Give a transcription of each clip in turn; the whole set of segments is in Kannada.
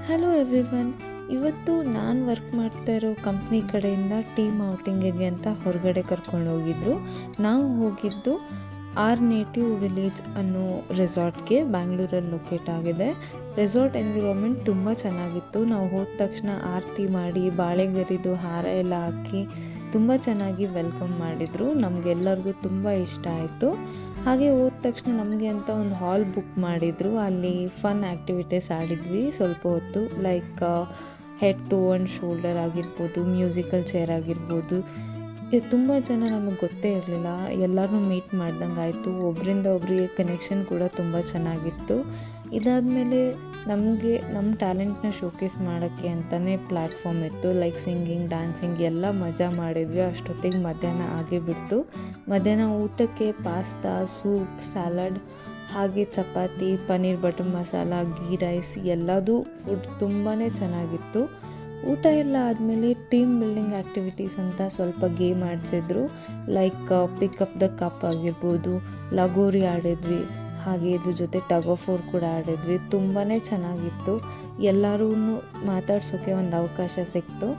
Hello everyone. ಇವತ್ತು ನಾನು ವರ್ಕ್ ಮಾಡ್ತಾ ಇರೋ ಕಂಪ್ನಿ ಕಡೆಯಿಂದ ಟೀಮ್ ಔಟಿಂಗಿಗೆ ಅಂತ ಹೊರಗಡೆ ಕರ್ಕೊಂಡು ಹೋಗಿದ್ರು. ನಾವು ಹೋಗಿದ್ದು ಆರ್ ನೇಟಿವ್ ವಿಲೇಜ್ ಅನ್ನೋ ರೆಸಾರ್ಟ್ಗೆ, ಬ್ಯಾಂಗ್ಳೂರಲ್ಲಿ ಲೊಕೇಟ್ ಆಗಿದೆ. ರೆಸಾರ್ಟ್ ಎನ್ವಿರಾನ್ಮೆಂಟ್ ತುಂಬ ಚೆನ್ನಾಗಿತ್ತು. ನಾವು ಹೋದ ತಕ್ಷಣ ಆರತಿ ಮಾಡಿ ಬಾಳೆಗರಿದು ಹಾರ ಎಲ್ಲ ಹಾಕಿ ತುಂಬ ಚೆನ್ನಾಗಿ ವೆಲ್ಕಮ್ ಮಾಡಿದರು. ನಮಗೆಲ್ಲರಿಗೂ ತುಂಬ ಇಷ್ಟ ಆಯಿತು. ಹಾಗೆ ಹೋದ ತಕ್ಷಣ ನಮಗೆ ಅಂತ ಒಂದು ಹಾಲ್ ಬುಕ್ ಮಾಡಿದರು. ಅಲ್ಲಿ ಫನ್ ಆ್ಯಕ್ಟಿವಿಟೀಸ್ ಆಡಿದ್ವಿ ಸ್ವಲ್ಪ ಹೊತ್ತು, like head to and shoulder ಆಗಿರ್ಬೋದು, ಮ್ಯೂಸಿಕಲ್ ಚೇರ್ ಆಗಿರ್ಬೋದು. ತುಂಬ ಜನ ನಮಗೆ ಗೊತ್ತೇ ಇರಲಿಲ್ಲ, ಎಲ್ಲರನ್ನೂ ಮೀಟ್ ಮಾಡ್ದಂಗೆ ಆಯಿತು. ಒಬ್ಬರಿಂದ ಒಬ್ಬರಿಗೆ ಕನೆಕ್ಷನ್ ಕೂಡ ತುಂಬ ಚೆನ್ನಾಗಿತ್ತು. ಇದಾದಮೇಲೆ ನಮಗೆ ನಮ್ಮ ಟ್ಯಾಲೆಂಟ್ನ ಶೋಕೇಸ್ ಮಾಡೋಕ್ಕೆ ಅಂತಲೇ ಪ್ಲ್ಯಾಟ್ಫಾರ್ಮ್ ಇತ್ತು, ಲೈಕ್ ಸಿಂಗಿಂಗ್, ಡ್ಯಾನ್ಸಿಂಗ್ ಎಲ್ಲ ಮಜಾ ಮಾಡಿದ್ವಿ. ಅಷ್ಟೊತ್ತಿಗೆ ಮಧ್ಯಾಹ್ನ ಆಗೇ ಬಿಡ್ತು. ಮಧ್ಯಾಹ್ನ ಊಟಕ್ಕೆ ಪಾಸ್ತಾ, ಸೂಪ್, ಸ್ಯಾಲಡ್, ಹಾಗೆ ಚಪಾತಿ, ಪನ್ನೀರ್ ಬಟರ್ ಮಸಾಲ, ಗೀ ರೈಸ್ ಎಲ್ಲದೂ ಫುಡ್ ತುಂಬಾ ಚೆನ್ನಾಗಿತ್ತು. ಊಟ ಎಲ್ಲ ಆದಮೇಲೆ ಟೀಮ್ ಬಿಲ್ಡಿಂಗ್ ಆ್ಯಕ್ಟಿವಿಟೀಸ್ ಅಂತ ಸ್ವಲ್ಪ ಗೇಮ್ ಆಡಿಸಿದ್ರು, ಲೈಕ್ ಪಿಕಪ್ ದ ಕಪ್ ಆಗಿರ್ಬೋದು, ಲಗೋರಿ ಆಡಿದ್ವಿ, ಹಾಗೆ ಇದ್ರ ಜೊತೆ ಟಗ್ ಆಫ್ ವಾರ್ ಕೂಡ ಆಡಿದ್ವಿ. ತುಂಬಾ ಚೆನ್ನಾಗಿತ್ತು. ಎಲ್ಲರೂ ಮಾತಾಡ್ಸೋಕ್ಕೆ ಒಂದು ಅವಕಾಶ ಸಿಕ್ತು.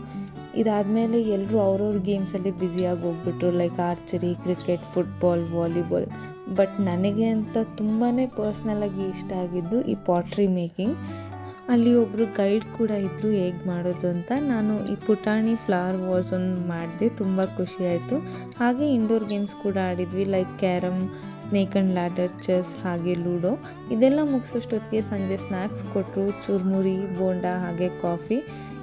ಇದಾದಮೇಲೆ ಎಲ್ಲರೂ ಅವ್ರವ್ರ ಗೇಮ್ಸಲ್ಲಿ ಬ್ಯುಸಿಯಾಗಿ ಹೋಗ್ಬಿಟ್ರು, like archery, cricket, football, volleyball. But ನನಗೆ ಅಂತ ತುಂಬಾ ಪರ್ಸ್ನಲಾಗಿ ಇಷ್ಟ ಆಗಿದ್ದು ಈ ಪಾಟ್ರಿ ಮೇಕಿಂಗ್. ಅಲ್ಲಿ ಒಬ್ಬರು ಗೈಡ್ ಕೂಡ ಇದ್ದರು ಹೇಗೆ ಮಾಡೋದು ಅಂತ. ನಾನು ಈ ಪುಟಾಣಿ ಫ್ಲವರ್ ವಾಸ್ ಒಂದು ಮಾಡಿದೆ, ತುಂಬ ಖುಷಿಯಾಯಿತು. ಹಾಗೆ ಇಂಡೋರ್ ಗೇಮ್ಸ್ ಕೂಡ ಆಡಿದ್ವಿ, like carrom, snake and ladder, chess, ಹಾಗೆ ಲೂಡೋ. ಇದೆಲ್ಲ ಮುಗಿಸೋಷ್ಟೊತ್ತಿಗೆ ಸಂಜೆ ಸ್ನ್ಯಾಕ್ಸ್ ಕೊಟ್ಟರು, ಚುರ್ಮುರಿ, ಬೋಂಡಾ, ಹಾಗೆ ಕಾಫಿ.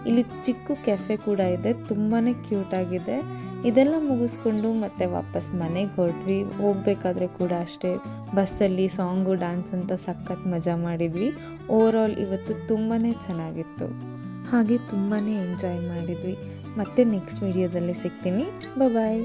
ಇಲ್ಲಿ ಚಿಕ್ಕ ಕೆಫೆ ಕೂಡ ಇದೆ, ತುಂಬಾ ಕ್ಯೂಟಾಗಿದೆ. ಇದೆಲ್ಲ ಮುಗಿಸ್ಕೊಂಡು ಮತ್ತೆ ವಾಪಸ್ ಮನೆಗೆ ಹೊರಟ್ವಿ. ಹೋಗಬೇಕಾದ್ರೆ ಕೂಡ ಅಷ್ಟೇ, ಬಸ್ಸಲ್ಲಿ ಸಾಂಗು, ಡ್ಯಾನ್ಸ್ ಅಂತ ಸಖತ್ ಮಜಾ ಮಾಡಿದ್ವಿ. ಓವರಾಲ್ ಇವತ್ತು ತುಂಬಾ ಚೆನ್ನಾಗಿತ್ತು, ಹಾಗೆ ತುಂಬಾ ಎಂಜಾಯ್ ಮಾಡಿದ್ವಿ. ಮತ್ತೆ ನೆಕ್ಸ್ಟ್ ವಿಡಿಯೋದಲ್ಲಿ ಸಿಗ್ತೀನಿ. ಬಾಯ್.